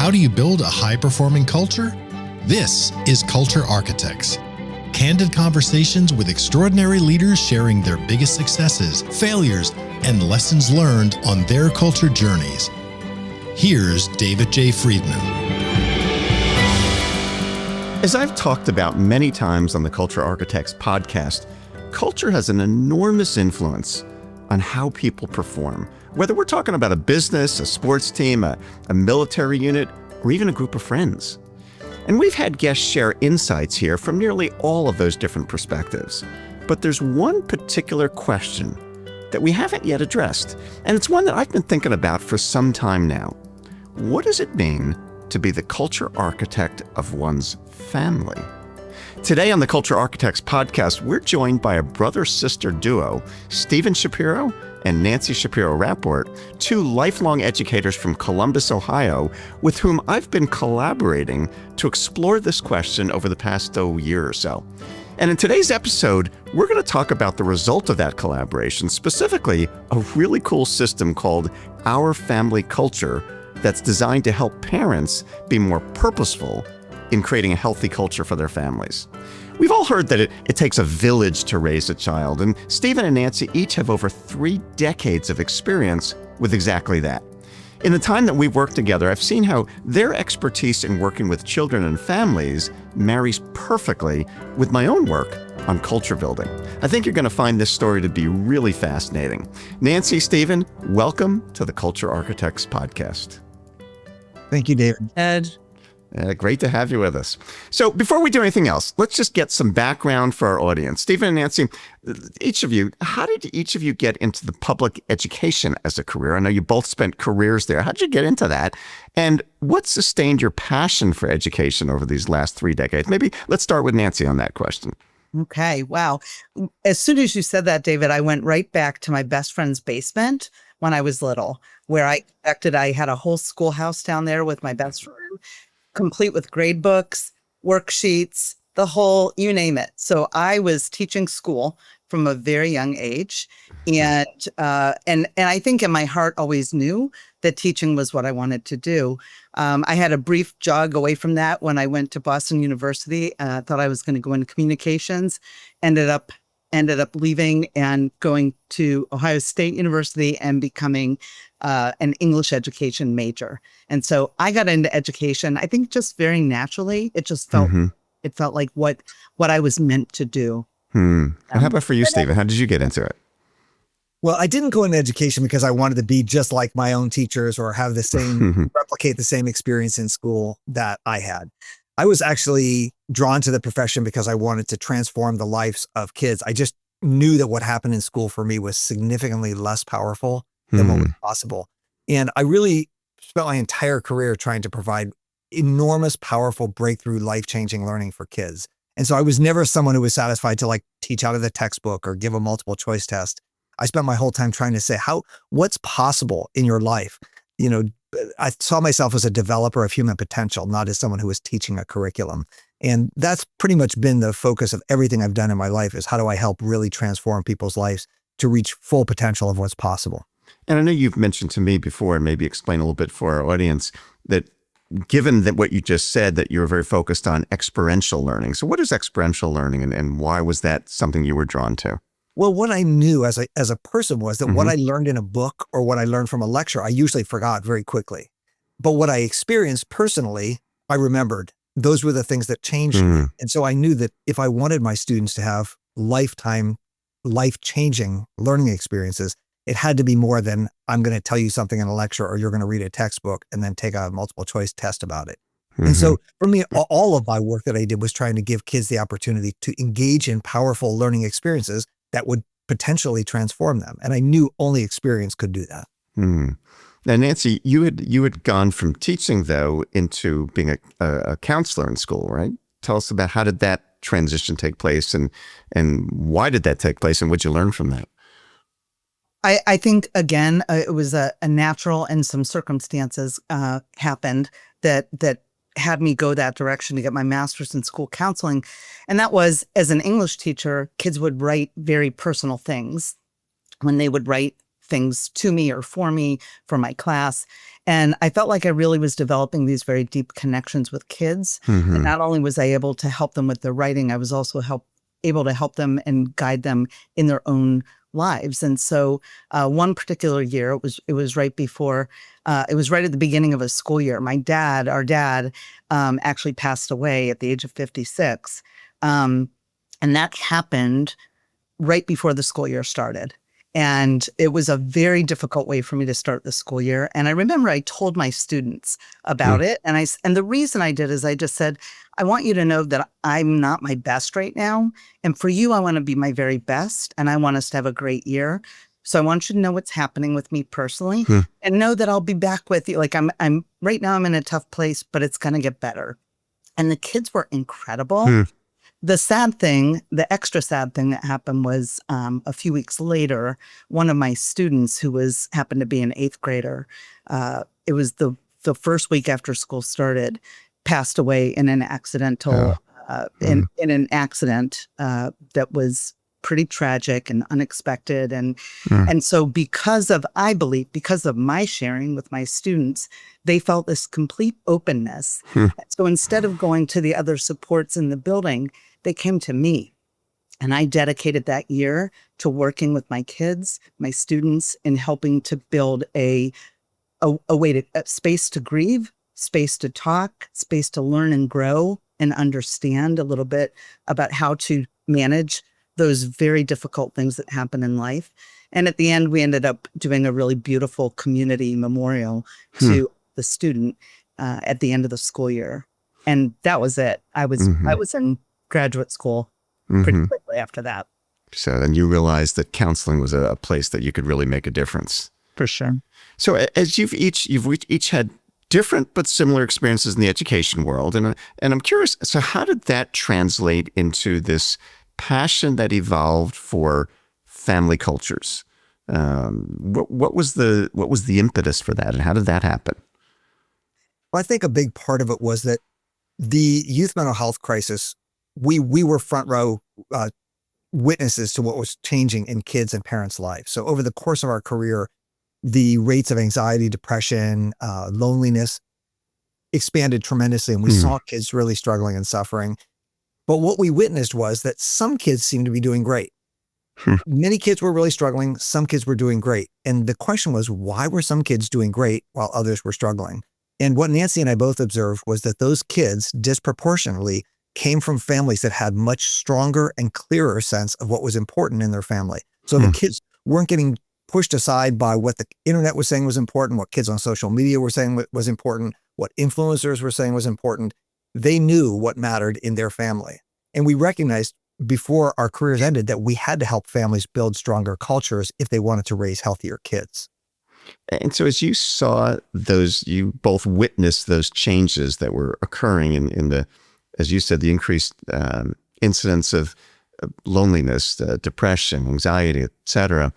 How do you build a high-performing culture? This is Culture Architects. Candid conversations with extraordinary leaders sharing their biggest successes, failures, and lessons learned on their culture journeys. Here's David J. Friedman. As I've talked about many times on the Culture Architects podcast, culture has an enormous influence on how people perform. Whether we're talking about a business, a sports team, a military unit, or even a group of friends. And we've had guests share insights here from nearly all of those different perspectives. But there's one particular question that we haven't yet addressed, and it's one that I've been thinking about for some time now. What does it mean to be the culture architect of one's family? Today on the Culture Architects podcast, we're joined by a brother-sister duo, Stephen Shapiro and Nancy Shapiro Rapport, two lifelong educators from Columbus, Ohio, with whom I've been collaborating to explore this question over the past year or so. And in today's episode, we're going to talk about the result of that collaboration, specifically a really cool system called Our Family Culture that's designed to help parents be more purposeful in creating a healthy culture for their families. We've all heard that it takes a village to raise a child, and Stephen and Nancy each have over 3 decades of experience with exactly that. In the time that we've worked together, I've seen how their expertise in working with children and families marries perfectly with my own work on culture building. I think you're going to find this story to be really fascinating. Nancy, Stephen, welcome to the Culture Architects podcast. Thank you, David. Ed. Great to have you with us. So before we do anything else, let's just get some background for our audience. Stephen and Nancy, how did each of you get into the public education as a career? I know you both spent careers there. How did you get into that? And what sustained your passion for education over these last 3 decades? Maybe let's start with Nancy on that question. Okay. Wow. As soon as you said that, David, I went right back to my best friend's basement when I was little, where I had a whole schoolhouse down there with my best friend, complete with grade books, worksheets, the whole, you name it. So I was teaching school from a very young age. And I think in my heart always knew that teaching was what I wanted to do. I had a brief jog away from that when I went to Boston University. Thought I was going to go into communications, ended up leaving and going to Ohio State University and becoming an English education major. And so I got into education, I think just very naturally. It just felt, it felt like what I was meant to do. And how about for you, Stephen? How did you get into it? Well, I didn't go into education because I wanted to be just like my own teachers or have the same, replicate the same experience in school that I had. I was actually drawn to the profession because I wanted to transform the lives of kids. I just knew that what happened in school for me was significantly less powerful than what was possible. And I really spent my entire career trying to provide enormous, powerful, breakthrough, life-changing learning for kids. And so I was never someone who was satisfied to teach out of the textbook or give a multiple choice test. I spent my whole time trying to say, what's possible in your life? You know, I saw myself as a developer of human potential, not as someone who was teaching a curriculum. And that's pretty much been the focus of everything I've done in my life, is how do I help really transform people's lives to reach full potential of what's possible. And I know you've mentioned to me before, and maybe explain a little bit for our audience, that given that what you just said, that you were very focused on experiential learning. So what is experiential learning, and why was that something you were drawn to? Well, what I knew as a person was that what I learned in a book or what I learned from a lecture, I usually forgot very quickly. But what I experienced personally, I remembered. Those were the things that changed me. And so I knew that if I wanted my students to have lifetime, life-changing learning experiences, it had to be more than I'm going to tell you something in a lecture or you're going to read a textbook and then take a multiple choice test about it. And so for me, all of my work that I did was trying to give kids the opportunity to engage in powerful learning experiences that would potentially transform them. And I knew only experience could do that. Now, Nancy, you had gone from teaching, though, into being a counselor in school, right? Tell us about how did that transition take place, and why did that take place, and what did you learn from that? I think, again, it was a natural, and some circumstances happened that had me go that direction to get my master's in school counseling. And that was, as an English teacher, kids would write very personal things. When they would write things to me or for me, for my class. And I felt like I really was developing these very deep connections with kids. And not only was I able to help them with their writing, I was also able to help them and guide them in their own lives. And so one particular year, it was right before, it was right at the beginning of a school year. Our dad, actually passed away at the age of 56. And that happened right before the school year started. And it was a very difficult way for me to start the school year. And I remember I told my students about it. And the reason I did is I just said, I want you to know that I'm not my best right now. And for you, I want to be my very best. And I want us to have a great year. So I want you to know what's happening with me personally and know that I'll be back with you. Like I'm right now I'm in a tough place, but it's going to get better. And the kids were incredible. The sad thing, the extra sad thing that happened was a few weeks later, one of my students who happened to be an 8th grader, it was the first week after school started, passed away in an accidental, in an accident that was pretty tragic and unexpected. And so I believe because of my sharing with my students, they felt this complete openness. So instead of going to the other supports in the building, they came to me. And I dedicated that year to working with my kids, my students, in helping to build a space to grieve, space to talk, space to learn and grow and understand a little bit about how to manage those very difficult things that happen in life. And at the end, we ended up doing a really beautiful community memorial to the student at the end of the school year. And that was it. I was in graduate school pretty quickly after that. So then you realized that counseling was a place that you could really make a difference. For sure. So as you've each had different but similar experiences in the education world, and I'm curious. So how did that translate into this passion that evolved for family cultures? What was the impetus for that, and how did that happen? Well, I think a big part of it was that the youth mental health crisis, we were front row witnesses to what was changing in kids and parents' lives. So over the course of our career, the rates of anxiety, depression, loneliness expanded tremendously, and we saw kids really struggling and suffering. But what we witnessed was that some kids seemed to be doing great. Many kids were really struggling. Some kids were doing great. And the question was, why were some kids doing great while others were struggling? And what Nancy and I both observed was that those kids disproportionately came from families that had much stronger and clearer sense of what was important in their family. So the kids weren't getting pushed aside by what the internet was saying was important, what kids on social media were saying was important, what influencers were saying was important. They knew what mattered in their family. And we recognized before our careers ended that we had to help families build stronger cultures if they wanted to raise healthier kids. And so as you saw you both witnessed those changes that were occurring in the, as you said, the increased incidence of loneliness, depression, anxiety, et cetera.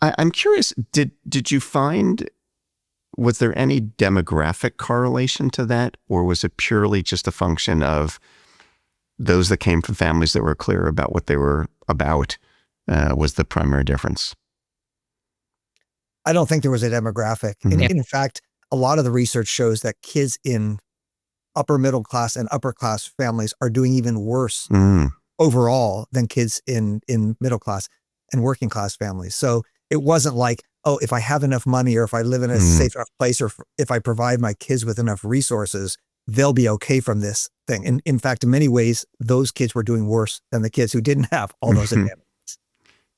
I'm curious, did you find, was there any demographic correlation to that, or was it purely just a function of those that came from families that were clear about what they were about was the primary difference? I don't think there was a demographic. In fact, a lot of the research shows that kids in upper middle class and upper class families are doing even worse overall than kids in middle class and working class families. So it wasn't like, oh, if I have enough money, or if I live in a safe enough place, or if I provide my kids with enough resources, they'll be okay from this thing. And in fact, in many ways, those kids were doing worse than the kids who didn't have all those advantages.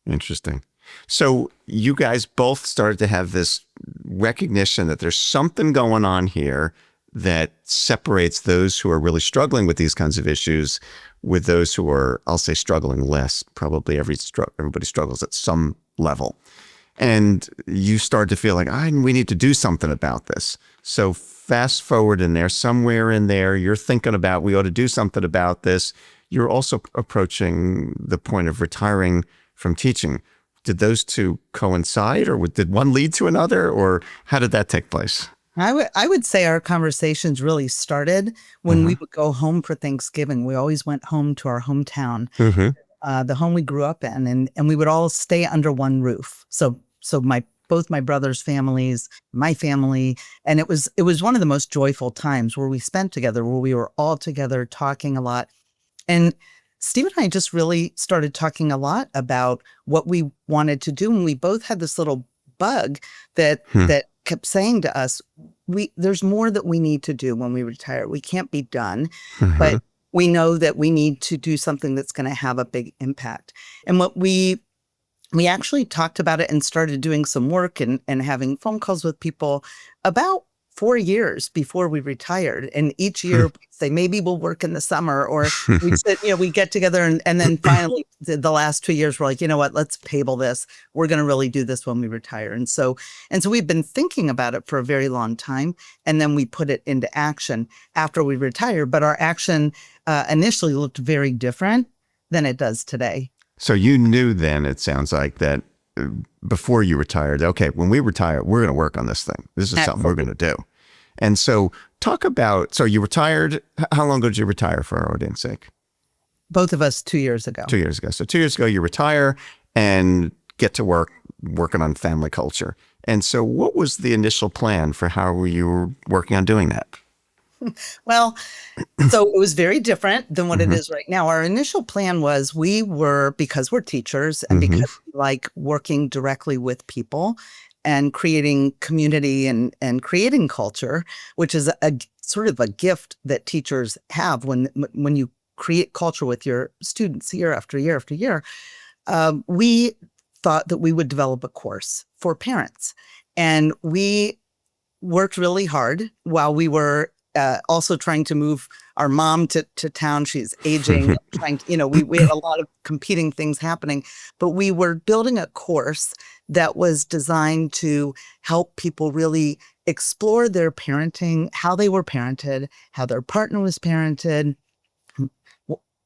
Interesting. So you guys both started to have this recognition that there's something going on here that separates those who are really struggling with these kinds of issues with those who are, I'll say, struggling less. Probably everybody struggles at some level. And you start to feel like, we need to do something about this. So fast forward in there, somewhere in there, you're thinking about, we ought to do something about this. You're also approaching the point of retiring from teaching. Did those two coincide, or did one lead to another, or how did that take place? I would say our conversations really started when we would go home for Thanksgiving. We always went home to our hometown. the home we grew up in, and we would all stay under one roof. So both my brother's families, my family, and it was one of the most joyful times where we spent together, where we were all together talking a lot. And Steve and I just really started talking a lot about what we wanted to do, and we both had this little bug that kept saying to us, there's more that we need to do when we retire. We can't be done, but we know that we need to do something that's going to have a big impact. And what we actually talked about it and started doing some work and having phone calls with people about 4 years before we retired. And each year we'd say, maybe we'll work in the summer, or we'd sit, we get together and then finally the last 2 years, we're like, you know what, let's table this. We're going to really do this when we retire. And so we've been thinking about it for a very long time. And then we put it into action after we retired. But our action initially looked very different than it does today. So you knew then, it sounds like, that before you retired, okay, when we retire, we're going to work on this thing. This is something we're going to do. And so talk about, so you retired, how long ago did you retire for our audience sake? Both of us 2 years ago. 2 years ago. So 2 years ago, you retire and get to work working on family culture. And so what was the initial plan for how you were working on doing that? Well, so it was very different than what it is right now. Our initial plan was because we're teachers and because we like working directly with people and creating community and creating culture, which is a sort of a gift that teachers have when you create culture with your students year after year after year. We thought that we would develop a course for parents. And we worked really hard while we were also trying to move our mom to town. She's aging, we had a lot of competing things happening, but we were building a course that was designed to help people really explore their parenting, how they were parented, how their partner was parented,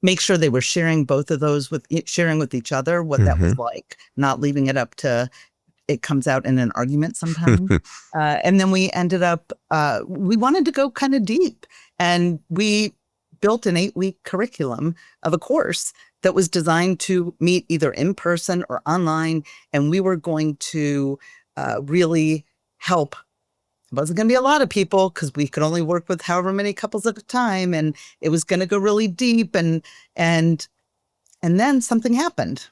make sure they were sharing both of those sharing with each other, what that was like, not leaving it up to it comes out in an argument sometimes. And then we ended up, we wanted to go kind of deep, and we built an 8-week curriculum of a course that was designed to meet either in person or online. And we were going to really help. It wasn't going to be a lot of people because we could only work with however many couples at a time. And it was going to go really deep. And then something happened.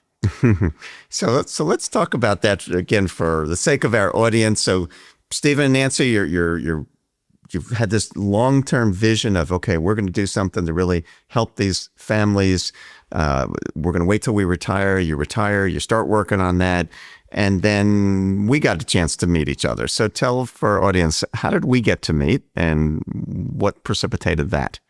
So let's talk about that again for the sake of our audience. So Stephen and Nancy, you've had this long-term vision of, okay, we're going to do something to really help these families. We're going to wait till we retire. You retire, you start working on that. And then we got a chance to meet each other. So tell for our audience, how did we get to meet and what precipitated that?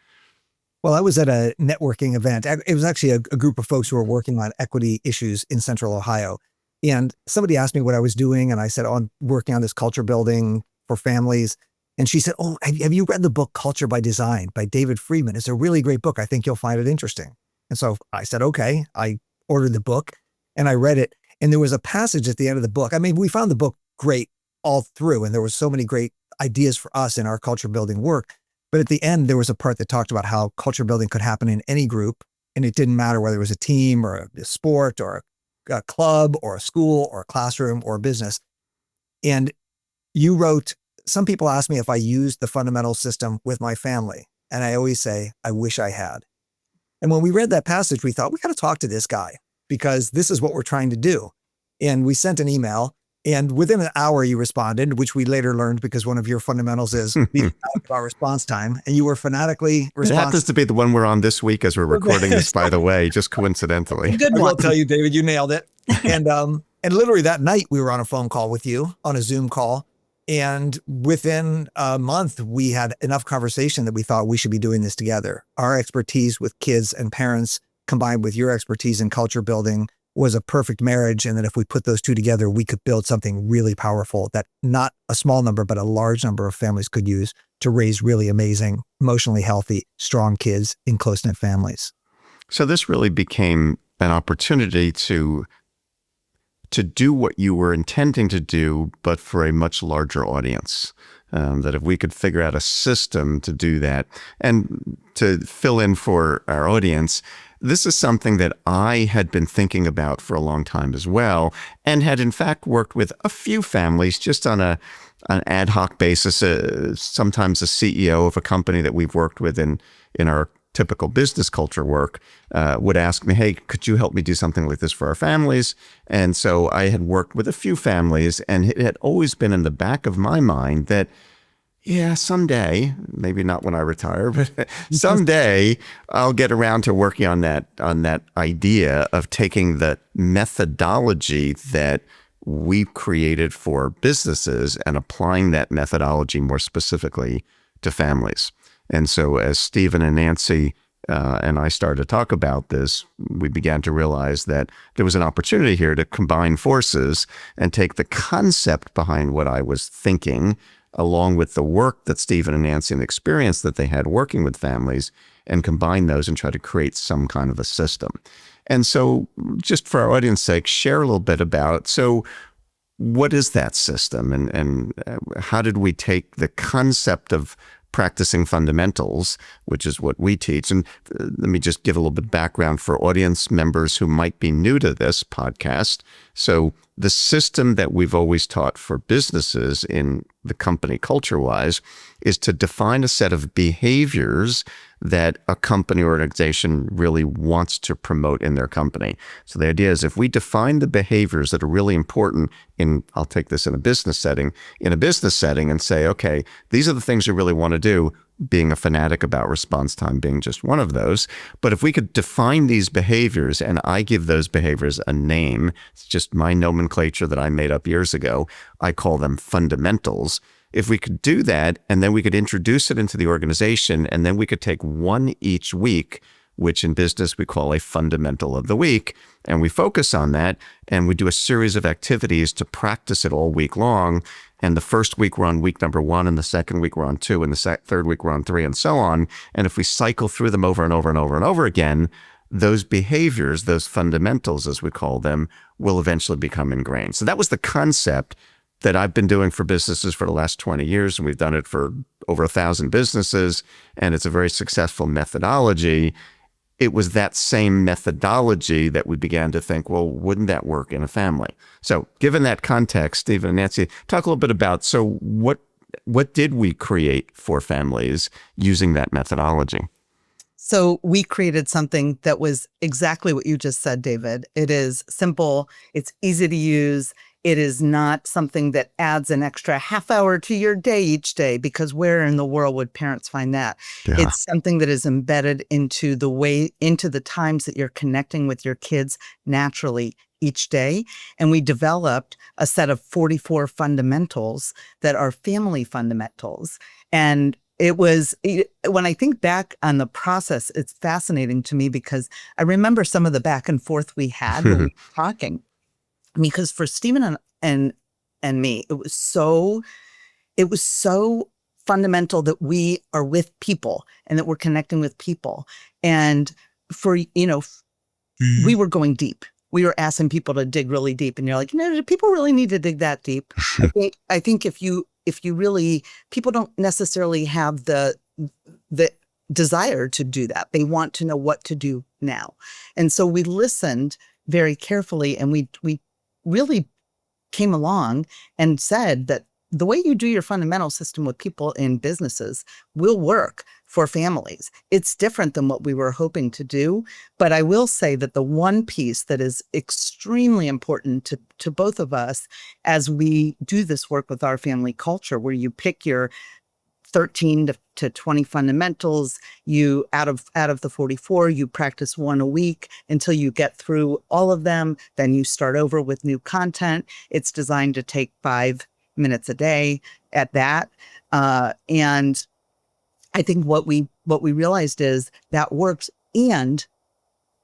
Well, I was at a networking event. It was actually a group of folks who were working on equity issues in Central Ohio. And somebody asked me what I was doing. And I said, I'm working on this culture building for families. And she said, oh, have you read the book Culture by Design by David Friedman? It's a really great book. I think you'll find it interesting. And so I said, okay. I ordered the book and I read it. And there was a passage at the end of the book. I mean, we found the book great all through. And there was so many great ideas for us in our culture building work. But at the end, there was a part that talked about how culture building could happen in any group. And it didn't matter whether it was a team or a sport or a club or a school or a classroom or a business. And you wrote, some people ask me if I used the fundamental system with my family. And I always say, I wish I had. And when we read that passage, we thought, we got to talk to this guy because this is what we're trying to do. And we sent an email. And within an hour, you responded, which we later learned because one of your fundamentals is about response time. And you were fanatically responsive. It happens to be the one we're on this week as we're recording this, by the way, just coincidentally. Good one. I will tell you, David, you nailed it. And literally that night, we were on a phone call with you, on a Zoom call. And within a month, we had enough conversation that we thought we should be doing this together. Our expertise with kids and parents combined with your expertise in culture building was a perfect marriage. And that if we put those two together, we could build something really powerful that not a small number, but a large number of families could use to raise really amazing, emotionally healthy, strong kids in close-knit families. So this really became an opportunity to do what you were intending to do, but for a much larger audience. that if we could figure out a system to do that. And to fill in for our audience, this is something that I had been thinking about for a long time as well, and had in fact worked with a few families just on an ad hoc basis. Sometimes a CEO of a company that we've worked with in our typical business culture work would ask me, hey, could you help me do something like this for our families? And so I had worked with a few families, and it had always been in the back of my mind that, yeah, someday, maybe not when I retire, but someday I'll get around to working on that idea of taking the methodology that we created for businesses and applying that methodology more specifically to families. And so as Stephen and Nancy and I started to talk about this, we began to realize that there was an opportunity here to combine forces and take the concept behind what I was thinking, along with the work that Stephen and Nancy and the experience that they had working with families, and combine those and try to create some kind of a system. And so just for our audience's sake, share a little bit about, so what is that system, and how did we take the concept of practicing fundamentals, which is what we teach. And let me just give a little bit of background for audience members who might be new to this podcast. So the system that we've always taught for businesses in the company CultureWise is to define a set of behaviors that a company or organization really wants to promote in their company. So the idea is, if we define the behaviors that are really important in, I'll take this in a business setting, and say, okay, these are the things you really want to do, being a fanatic about response time being just one of those. But if we could define these behaviors, and I give those behaviors a name, it's just my nomenclature that I made up years ago, I call them fundamentals. If we could do that, and then we could introduce it into the organization, and then we could take one each week, which in business we call a fundamental of the week, and we focus on that, and we do a series of activities to practice it all week long. And the first week we're on week number 1, and the second week we're on 2, and the third week we're on 3, and so on. And if we cycle through them over and over and over and over again, those behaviors, those fundamentals as we call them, will eventually become ingrained. So that was the concept that I've been doing for businesses for the last 20 years, and we've done it for over 1,000 businesses, and it's a very successful methodology. It was that same methodology that we began to think, well, wouldn't that work in a family? So given that context, Stephen and Nancy, talk a little bit about, so what did we create for families using that methodology? So we created something that was exactly what you just said, David. It is simple. It's easy to use. It is not something that adds an extra half hour to your day each day, because where in the world would parents find that? Yeah. It's something that is embedded into the times that you're connecting with your kids naturally each day. And we developed a set of 44 fundamentals that are family fundamentals. And when I think back on the process, it's fascinating to me, because I remember some of the back and forth we had when we were talking. Because for Stephen and me, it was so fundamental that we are with people and that we're connecting with people. And we were going deep. We were asking people to dig really deep, and you're like, no, do people really need to dig that deep? I think if you really, people don't necessarily have the desire to do that. They want to know what to do now. And so we listened very carefully, and we really came along and said that the way you do your fundamental system with people in businesses will work for families. It's different than what we were hoping to do. But I will say that the one piece that is extremely important to both of us as we do this work with our family culture, where you pick your 13 to 20 fundamentals, you out of the 44, you practice one a week until you get through all of them. Then you start over with new content. It's designed to take 5 minutes a day at that. And I think what we realized is that works, and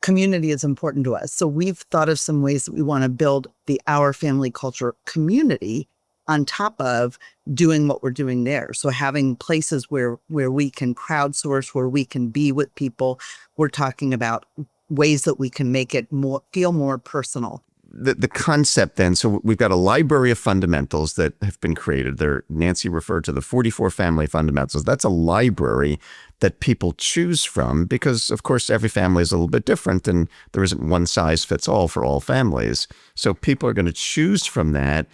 community is important to us. So we've thought of some ways that we want to build our family culture community on top of doing what we're doing there. So having places where we can crowdsource, where we can be with people. We're talking about ways that we can make it feel more personal. the concept then, so we've got a library of fundamentals that have been created. Nancy referred to the 44 family fundamentals. That's a library that people choose from because, of course, every family is a little bit different and there isn't one size fits all for all families. So people are going to choose from that,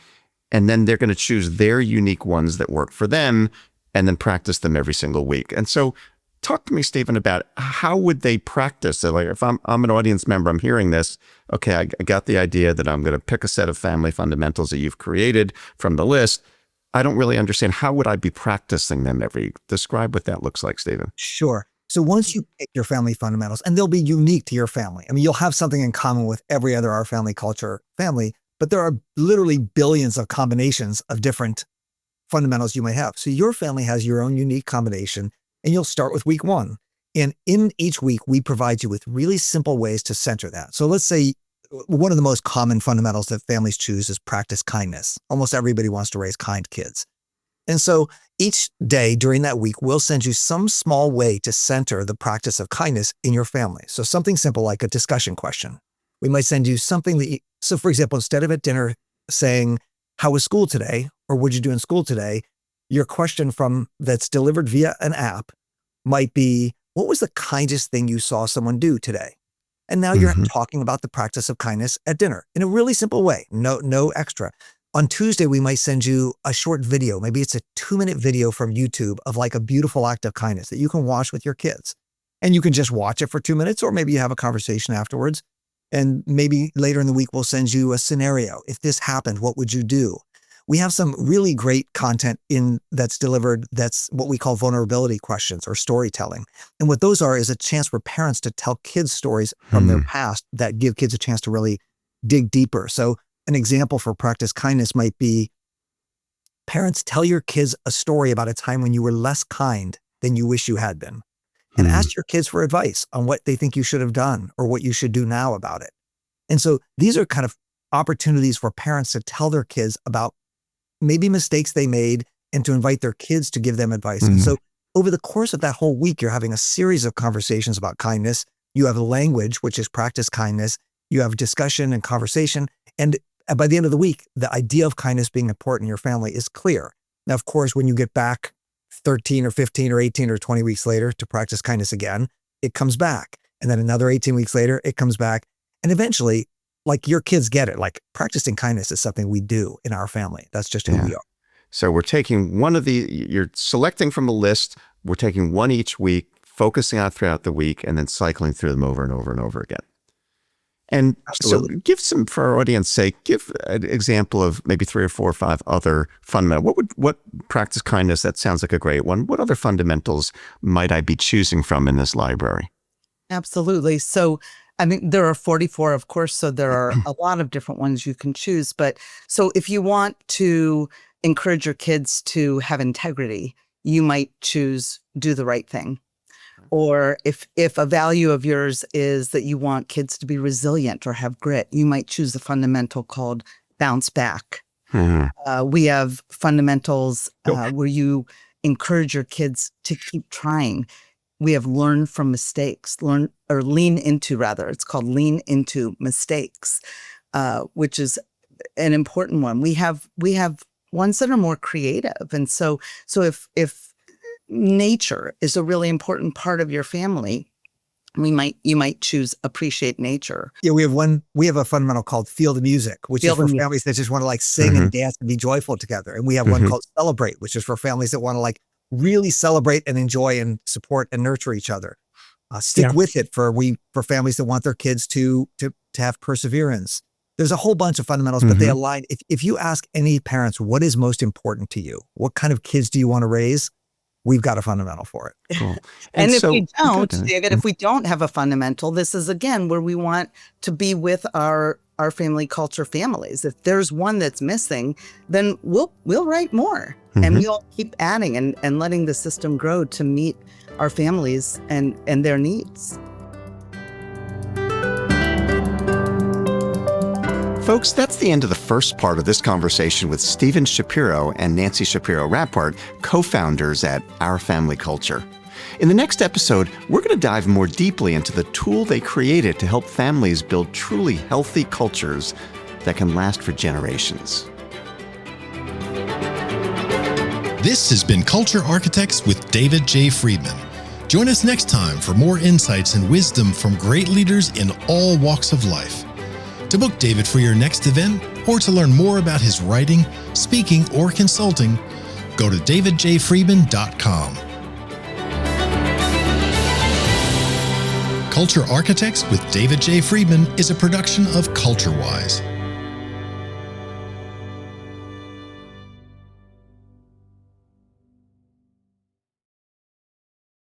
and then they're going to choose their unique ones that work for them and then practice them every single week. And so talk to me, Stephen, about how would they practice? So like if I'm an audience member, I'm hearing this, okay, I got the idea that I'm going to pick a set of family fundamentals that you've created from the list. I don't really understand. How would I be practicing them describe what that looks like, Stephen? Sure. So once you pick your family fundamentals, and they'll be unique to your family. I mean, you'll have something in common with every other Our Family Culture family, but there are literally billions of combinations of different fundamentals you might have. So your family has your own unique combination, and you'll start with week 1. And in each week, we provide you with really simple ways to center that. So let's say one of the most common fundamentals that families choose is practice kindness. Almost everybody wants to raise kind kids. And so each day during that week, we'll send you some small way to center the practice of kindness in your family. So something simple like a discussion question. We might send you something so for example, instead of at dinner saying, how was school today? Or what'd you do in school today? Your question that's delivered via an app might be, what was the kindest thing you saw someone do today? And now you're talking about the practice of kindness at dinner in a really simple way, no extra. On Tuesday, we might send you a short video. Maybe it's a 2-minute video from YouTube of like a beautiful act of kindness that you can watch with your kids. And you can just watch it for 2 minutes, or maybe you have a conversation afterwards. And maybe later in the week, we'll send you a scenario. If this happened, what would you do? We have some really great content that's delivered. That's what we call vulnerability questions or storytelling. And what those are is a chance for parents to tell kids stories from their past that give kids a chance to really dig deeper. So an example for practice kindness might be, parents, tell your kids a story about a time when you were less kind than you wish you had been. And ask your kids for advice on what they think you should have done or what you should do now about it. And so these are kind of opportunities for parents to tell their kids about maybe mistakes they made and to invite their kids to give them advice. And so over the course of that whole week, you're having a series of conversations about kindness. You have language, which is practice kindness. You have discussion and conversation. And by the end of the week, the idea of kindness being important in your family is clear. Now, of course, when you get back 13 or 15 or 18 or 20 weeks later to practice kindness again, it comes back. And then another 18 weeks later, it comes back. And eventually, like, your kids get it. Like, practicing kindness is something we do in our family. That's just who we are. So we're taking you're selecting from a list. We're taking one each week, focusing on throughout the week, and then cycling through them over and over and over again. And Absolutely. so give some, for our audience sake, give an example of maybe 3 or 4 or 5 other fundamental. What practice kindness, that sounds like a great one. What other fundamentals might I be choosing from in this library? Absolutely. So, I mean, there are 44, of course, so there are a lot of different ones you can choose. But so if you want to encourage your kids to have integrity, you might choose do the right thing. Or if a value of yours is that you want kids to be resilient or have grit, you might choose the fundamental called bounce back. We have fundamentals where you encourage your kids to keep trying. We have learn from mistakes, lean into, it's called lean into mistakes, which is an important one. We have ones that are more creative. And so if nature is a really important part of your family, you might choose appreciate nature. Yeah, we have a fundamental called feel the music, which is for families that just want to like sing and dance and be joyful together. And we have one called celebrate, which is for families that want to like really celebrate and enjoy and support and nurture each other. Stick with it for families that want their kids to have perseverance. There's a whole bunch of fundamentals, but they align. If you ask any parents, what is most important to you? What kind of kids do you want to raise? We've got a fundamental for it. Cool. And if we don't, David, if we don't have a fundamental, this is again where we want to be with our family culture families. If there's one that's missing, then we'll write more and we'll keep adding and letting the system grow to meet our families and their needs. Folks, that's the end of the first part of this conversation with Stephen Shapiro and Nancy Shapiro Rapport, co-founders at Our Family Culture. In the next episode, we're going to dive more deeply into the tool they created to help families build truly healthy cultures that can last for generations. This has been Culture Architects with David J. Friedman. Join us next time for more insights and wisdom from great leaders in all walks of life. To book David for your next event or to learn more about his writing, speaking, or consulting, go to davidjfriedman.com. Culture Architects with David J. Friedman is a production of CultureWise.